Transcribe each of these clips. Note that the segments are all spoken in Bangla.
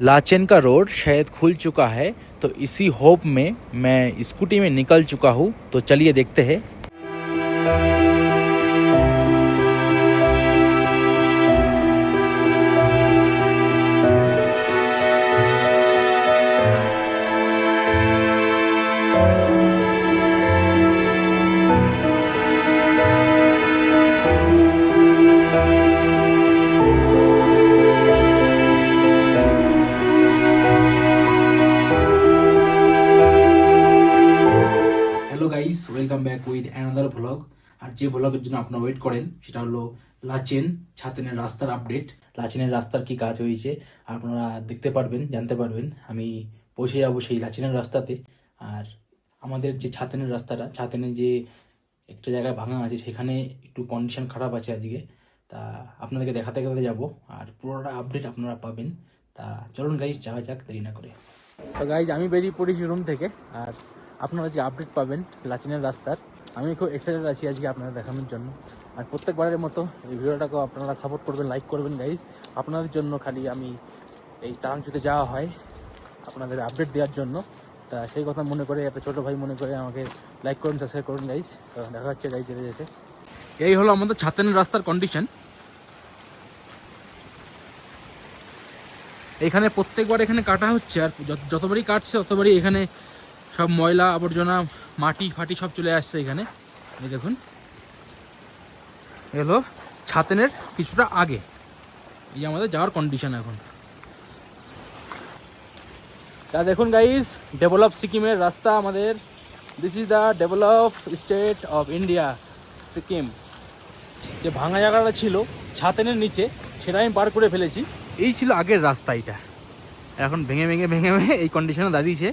लाचेन का रोड शायद खुल चुका है, तो इसी होप में मैं स्कूटी में निकल चुका हूँ। तो चलिए देखते हैं। Hello guys, welcome back with another vlog. আর যে ভ্লগের জন্য আপনারা ওয়েট করেন সেটা হলো লাচেন ছাতেনের রাস্তার আপডেট। লাচেনের রাস্তার কি কাজ হয়েছে আপনারা দেখতে পারবেন, জানতে পারবেন। আমি পৌঁছে যাবো সেই লাচেনের রাস্তাতে। আর আমাদের যে ছাতেনের রাস্তাটা, ছাতেনের যে একটা জায়গায় ভাঙা আছে সেখানে একটু কন্ডিশন খারাপ আছে আজকে। তা আপনাদেরকে দেখাতে দেখাতে যাবো, আর পুরোটা আপডেট আপনারা পাবেন। তা চলুন গাইস, যাওয়া যাক দেরি না করে। তো গাইজ আমি বেরিয়ে পড়েছি রুম থেকে, আর আপনারা যে আপডেট পাবেন লাচেনের রাস্তার, আমি খুব এক্সাইটেড আছি আজকে আপনারা দেখানোর জন্য। আর প্রত্যেকবারের মতো এই ভিডিওটাকেও আপনারা সাপোর্ট করবেন, লাইক করবেন গাইজ। আপনাদের জন্য খালি আমি এই তারাংচুতে যাওয়া হয় আপনাদের আপডেট দেওয়ার জন্য। তা সেই কথা মনে করে, একটা ছোটো ভাই মনে করে আমাকে লাইক করুন, সাবস্ক্রাইব করুন গাইজ। তো দেখা হচ্ছে গাইজ যেতে যেতে। এই হলো আমাদের ছাতেনের রাস্তার কন্ডিশন। এখানে প্রত্যেকবার এখানে কাটা হচ্ছে, আর যতবারই কাটছে ততবারই এখানে সব ময়লা আবর্জনা মাটি ফাটি সব চলে আসছে এখানে। এই দেখুন, এগুলো ছাতেনের কিছুটা আগে, এই আমাদের যাওয়ার কন্ডিশন এখন। তা দেখুন গাইজ, ডেভেলপ সিকিমের রাস্তা আমাদের। This is the develop state of India, Sikkim. যে ভাঙা জায়গাটা ছিল ছাতেনের নিচে, সেটা আমি পার করে ফেলেছি। এই ছিল আগের রাস্তা, এটা এখন ভেঙে ভেঙে ভেঙে ভেঙে এই কন্ডিশনে দাঁড়িয়েছে।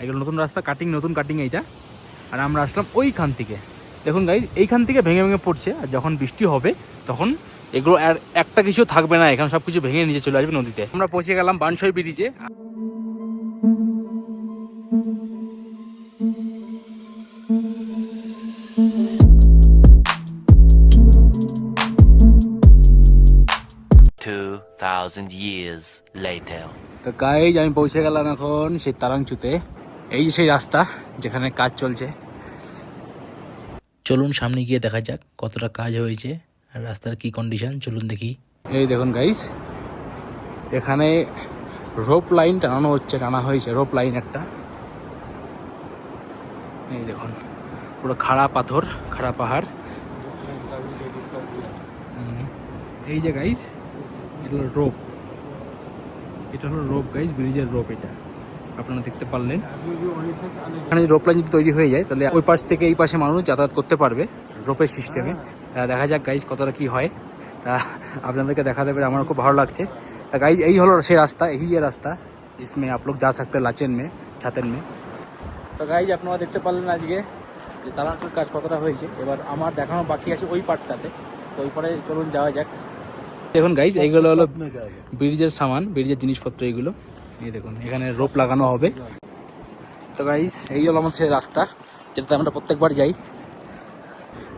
এগুলো নতুন রাস্তা, নতুন কাটিং এইটা। আর আমরা আসলাম ওইখান থেকে। দেখুন গাইজ, এইখান থেকে ভেঙে ভেঙে পড়ছে, আর যখন বৃষ্টি হবে তখন এগুলো আর একটা কিছু থাকবে না, এখানে সব কিছু ভেঙে নিচে চলে আসবে নদীতে। আমরা পৌঁছে গেলাম বানসই ব্রিজে। তো গাইজ আমি পৌঁছে গেলাম এখন সেই তারাংচুতে। এই যে সেই রাস্তা যেখানে কাজ চলছে। চলুন সামনে গিয়ে দেখা যাক কতটা কাজ হয়েছে আর রাস্তার কি কন্ডিশন। চলুন দেখি। এই দেখুন গাইজ, এখানে রোপ লাইন টানা হয়েছে রোপ লাইন একটা। এই দেখুন, পুরো খাড়া পাথর, খাড়া পাহাড়। এই যে গাইজ, এটা হলো রোপ, এটা হলো রোপ গাইজ, ব্রিজের রোপ। এটা আপনারা দেখতে পারলেন। এখানে রোপ লাইন যদি তৈরি হয়ে যায় তাহলে ওই পাশ থেকে এই পাশে মানুষ যাতায়াত করতে পারবে রোপের সিস্টেমে। দেখা যাক গাইজ কতটা কি হয়। তা আপনাদেরকে দেখাতে পেরে আমার খুব ভালো লাগছে। তা गाइस यही हलो से रास्ता, यही है रास्ता जिसमें आप लोग जा सकते हैं लाचेन में, ছাতেন में। তো गाइस আপনারা দেখতে পারলেন আজকে যে তারাংচুর কাজ কতটা হয়েছে। এবার আমার দেখানো বাকি আছে ওই পার্টটাতে, তো ওই পারে চলুন যাওয়া যাক। দেখুন গাইস, এইগুলো হলো ব্রিজের সামান, ব্রিজের জিনিসপত্র এগুলো। এই দেখুন, এখানে রোপ লাগানো হবে। তো গাইস এই হলো আমাদের সেই রাস্তা যেটাতে আমরা প্রত্যেকবার যাই।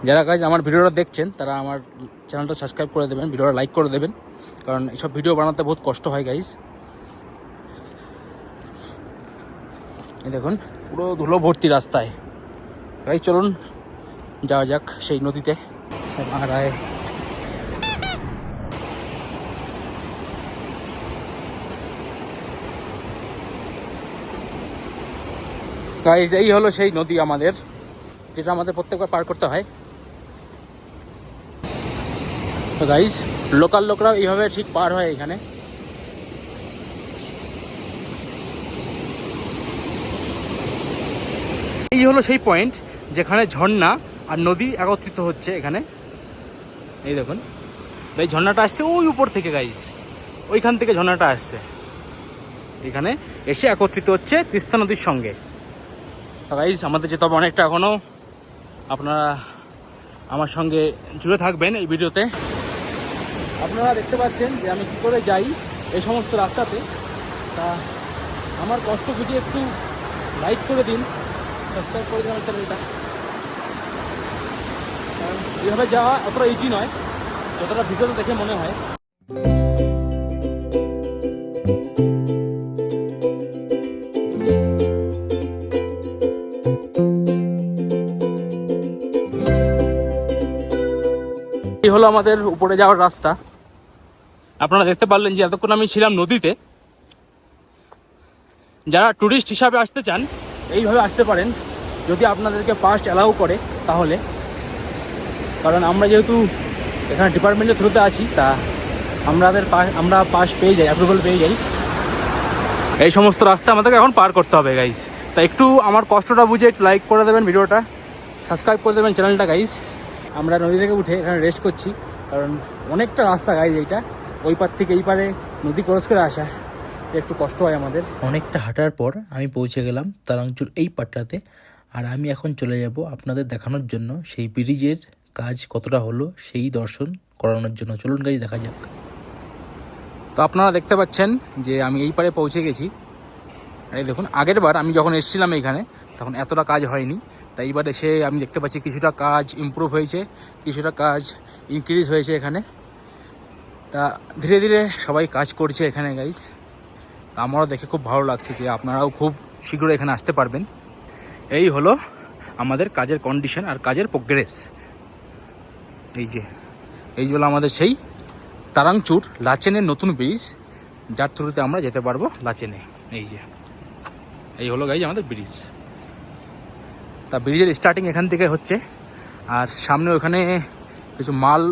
যারা গাইজ আমার ভিডিওটা দেখছেন তারা আমার চ্যানেলটা সাবস্ক্রাইব করে দেবেন, ভিডিওটা লাইক করে দেবেন, কারণ এইসব ভিডিও বানাতে বহুত কষ্ট হয় গাইজ। এই দেখুন পুরো ধুলো ভর্তি রাস্তায়। গাইজ চলুন যাওয়া যাক সেই নদীতে। সব আ রা হ্যায়। গাইজ এই হলো সেই নদী আমাদের, যেটা আমাদের প্রত্যেকবার পার করতে হয়। তো গাইজ লোকাল লোকরা এইভাবে ঠিক পার হয় এখানে। এই হলো সেই পয়েন্ট যেখানে ঝর্ণা আর নদী একত্রিত হচ্ছে এখানে। এই দেখুন, এই ঝর্ণাটা আসছে ওই উপর থেকে গাইজ, ওইখান থেকে ঝর্ণাটা আসছে এখানে এসে একত্রিত হচ্ছে তিস্তা নদীর সঙ্গে। তো গাইজ আমাদের যেতে হবে অনেকটা এখনও। আপনারা আমার সঙ্গে জুড়ে থাকবেন এই ভিডিওতে। আপনারা দেখতে পাচ্ছেন যে আমি কী করে যাই এই সমস্ত রাস্তাতে। তা আমার কষ্ট বুঝে একটু লাইক করে দিন, সাবস্ক্রাইব করে দিন আমার চ্যানেলটা। কারণ এইভাবে যাওয়া অতটা ইজি নয় যতটা ভিডিওতে দেখে মনে হয়। হলো আমাদের উপরে যাওয়ার রাস্তা। আপনারা দেখতে পারলেন যে এতক্ষণ আমি ছিলাম নদীতে। যারা ট্যুরিস্ট হিসাবে আসতে চান এইভাবে আসতে পারেন, যদি আপনাদেরকে পাস অ্যালাউ করে তাহলে। কারণ আমরা যেহেতু এখানে ডিপার্টমেন্টের থ্রুতে আছি, তা আমরা পাস পেয়ে যাই, অ্যাপ্রুভাল পেয়ে যাই। এই সমস্ত রাস্তা আমাদেরকে এখন পার করতে হবে গাইজ। তা একটু আমার কষ্টটা বুঝে একটু লাইক করে দেবেন ভিডিওটা, সাবস্ক্রাইব করে দেবেন চ্যানেলটা গাইজ। আমরা নদী থেকে উঠে এখানে রেস্ট করছি, কারণ অনেকটা রাস্তা গাইজ এইটা, ওই পার থেকে এই পারে নদী ক্রস করে আসা একটু কষ্ট হয় আমাদের। অনেকটা হাঁটার পর আমি পৌঁছে গেলাম তারাংচুর এই পাটটাতে। আর আমি এখন চলে যাব আপনাদের দেখানোর জন্য সেই ব্রিজের কাজ কতটা হলো সেই দর্শন করানোর জন্য। চলুন গাইজ দেখা যাক। তো আপনারা দেখতে পাচ্ছেন যে আমি এই পারে পৌঁছে গেছি। আর এই দেখুন, আগের বার আমি যখন এসেছিলাম এইখানে তখন এতটা কাজ হয়নি, তাই এবার এসে আমি দেখতে পাচ্ছি কিছুটা কাজ ইমপ্রুভ হয়েছে, কিছুটা কাজ ইনক্রিজ হয়েছে এখানে। তা ধীরে ধীরে সবাই কাজ করছে এখানে গাইজ। তা আমারও দেখে খুব ভালো লাগছে যে আপনারাও খুব শীঘ্রই এখানে আসতে পারবেন। এই হলো আমাদের কাজের কন্ডিশন আর কাজের প্রোগ্রেস। এই হলো আমাদের সেই তারাংচুর লাচেনের নতুন ব্রিজ, যার থ্রুতে আমরা যেতে পারবো লাচেনে। এই হলো গাইজ আমাদের ব্রিজ। তা ব্রিজের স্টার্টিং এখান থেকে হচ্ছে, আর সামনে ওখানে কিছু মাল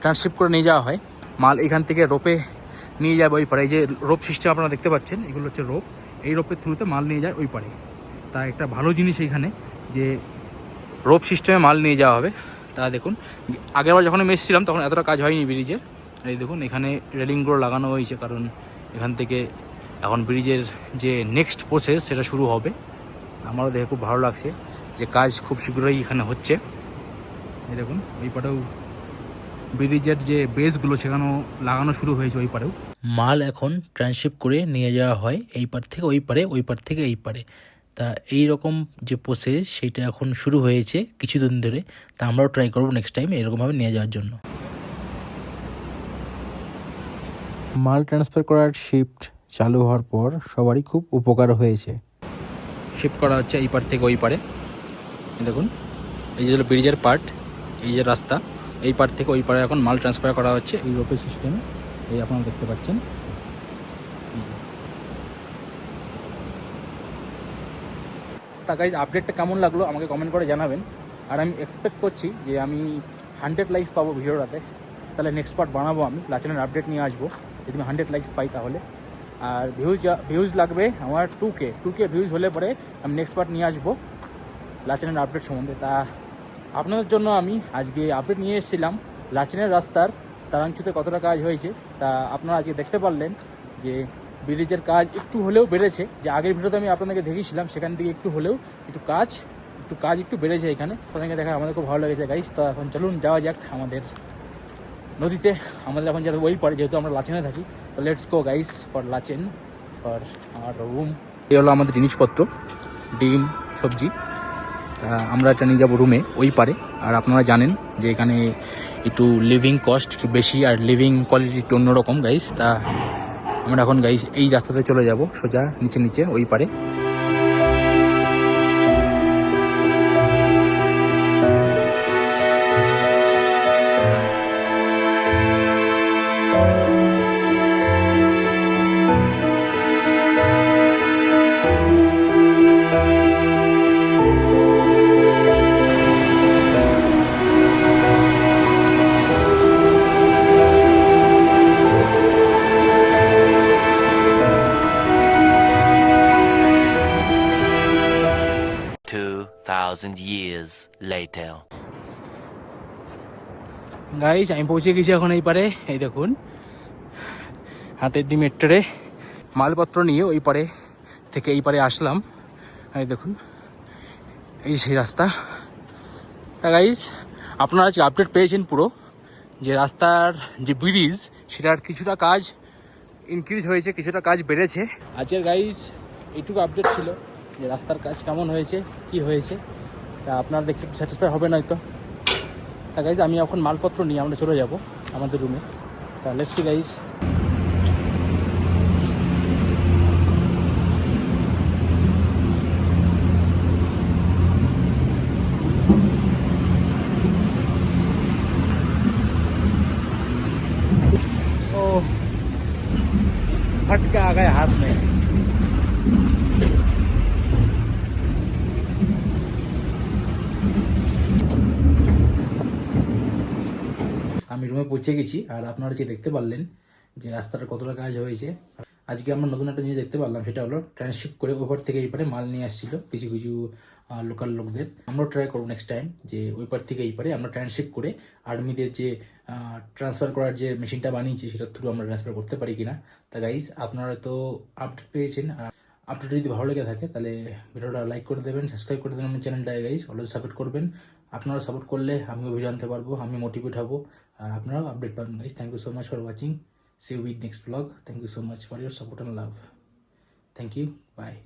ট্রান্সশিপ করে নিয়ে যাওয়া হয়। মাল এখান থেকে রোপে নিয়ে যাবে ওই পারে। এই যে রোপ সিস্টেম আপনারা দেখতে পাচ্ছেন, এগুলো হচ্ছে রোপ। এই রোপের থ্রুতে মাল নিয়ে যায় ওই পারে। তা একটা ভালো জিনিস এইখানে যে রোপ সিস্টেমে মাল নিয়ে যাওয়া হবে। তা দেখুন, আগেরবার যখন আমি এসেছিলাম তখন এতটা কাজ হয়নি ব্রিজের। এই দেখুন এখানে রেলিংগুলো লাগানো হয়েছে, কারণ এখান থেকে এখন ব্রিজের যে নেক্সট প্রসেস সেটা শুরু হবে। আমারও দেখে খুব ভালো লাগছে যে কাজ খুব শীঘ্রই এখানে হচ্ছে। এই দেখুন ওই পারেও ব্রিজের যে বেসগুলো সেখানেও লাগানো শুরু হয়েছে ওই পারেও। মাল এখন ট্রান্সশিপ করে নিয়ে যাওয়া হয় এই পার থেকে ওই পারে, ওই পার থেকে এই পারে। তা এই রকম যে প্রসেস সেটা এখন শুরু হয়েছে কিছুদিন ধরে। তা আমরাও ট্রাই করবো নেক্সট টাইম এরকমভাবে নিয়ে যাওয়ার জন্য। মাল ট্রান্সফার করার শিফট চালু হওয়ার পর সবারই খুব উপকার হয়েছে। শিফট করা হচ্ছে এই পার থেকে ওই পারে। দেখুন এই যে হলো ব্রিজের পার্ট, এই যে রাস্তা, এই পার থেকে ওই পারে এখন মাল ট্রান্সফার করা হচ্ছে এই রোপের সিস্টেমে। এই আপনারা দেখতে পাচ্ছেন। তা গাইজ আপডেটটা কেমন লাগলো আমাকে কমেন্ট করে জানাবেন। আর আমি এক্সপেক্ট করছি যে আমি 100 লাইকস পাবো ভিডিওটাতে, তাহলে নেক্সট পার্ট বানাবো। আমি লাচেনের আপডেট নিয়ে আসবো যদি আমি 100 লাইকস পাই তাহলে। আর ভিউজ লাগবে আমার 2K ভিউজ হলে পরে আমি নেক্সট পার্ট নিয়ে আসবো লাচেনের আপডেট সম্বন্ধে। তা আপনাদের জন্য আমি আজকে আপডেট নিয়ে এসেছিলাম লাচেনের রাস্তার তারাংচুতে কতটা কাজ হয়েছে। তা আপনারা আজকে দেখতে পারলেন যে ব্রিজের কাজ একটু হলেও বেড়েছে। যে আগের ভিডিওতে আমি আপনাদেরকে দেখিয়েছিলাম সেখান থেকে একটু হলেও একটু বেড়েছে এখানে। আপনাদেরকে দেখা আমাদের খুব ভালো লেগেছে গাইস। তো এখন চলুন যাওয়া যাক আমাদের নদীতে। আমাদের এখন যাতে ওই পারে, যেহেতু আমরা লাচেনে থাকি। তো let's go guys for Lachen, for আমার রুম। এই হলো আমাদের জিনিসপত্র, ডিম, সবজি। আমরা এটা নিয়ে যাবো রুমে ওই পারে। আর আপনারা জানেন যে এখানে একটু লিভিং কস্ট একটু বেশি আর লিভিং কোয়ালিটি একটু অন্যরকম গাইস। তা আমরা এখন গাইস এই রাস্তাতে চলে যাব সোজা নিচে ওই পারে। Years later. গাইস আমি পৌঁছে গেছি এখন এই পারে। এই দেখুন হাতের ডিমের ট্রে মালপত্র নিয়ে ওই পারে থেকে এই পারে আসলাম। এই দেখুন এই সেই রাস্তা। তা গাইস আপনারা আজকে আপডেট পেয়েছেন পুরো, যে রাস্তার যে ব্রিজ সেটার কিছুটা কাজ ইনক্রিজ হয়েছে, কিছুটা কাজ বেড়েছে। আজকের গাইস এইটুকু আপডেট ছিল যে রাস্তার কাজ কেমন হয়েছে, কি হয়েছে। তা আপনারা দেখে একটু স্যাটিসফাই হবেন হয়তো। তা গাইজ আমি এখন মালপত্র নিয়ে আমরা চলে যাব আমাদের রুমে। তা লেটস সি গাইজ। झटका आ गया हाथ में। আমি রুমে পৌঁছে গেছি আর আপনারা যে দেখতে পারলেন যে রাস্তাটা কতটা কাজ হয়েছে। আজকে আমরা নতুন একটা জিনিস দেখতে পারলাম, সেটা হলো ট্রান্সশিপ করে ওপার থেকে এই পারে মাল নিয়ে আসছিল কিছু কিছু লোকাল লোকদের। আমরাও ট্রাই করবো নেক্সট টাইম যে ওই পার থেকে এই পারে আমরা ট্রান্সশিপ করে আর্মিদের যে ট্রান্সফার করার যে মেশিনটা বানিয়েছি সেটার থ্রু আমরা ট্রান্সফার করতে পারি কিনা। তা গাইস, আপনারা তো আপডেট পেয়েছেন, আর আপডেট যদি ভালো লেগে থাকে তাহলে ভিডিওটা লাইক করে দেবেন, সাবস্ক্রাইব করে দেবেন আমার চ্যানেলটায় গাইস। অলওয়েজ সাপোর্ট করবেন। আপনারা সাপোর্ট করলে আমিও ভিডিও আনতে পারবো, আমি মোটিভেট হবো, আর আপনারাও আপডেট পাবেন guys. Thank you so much for watching. See you with next vlog. Thank you so much for your support and love. Thank you. Bye.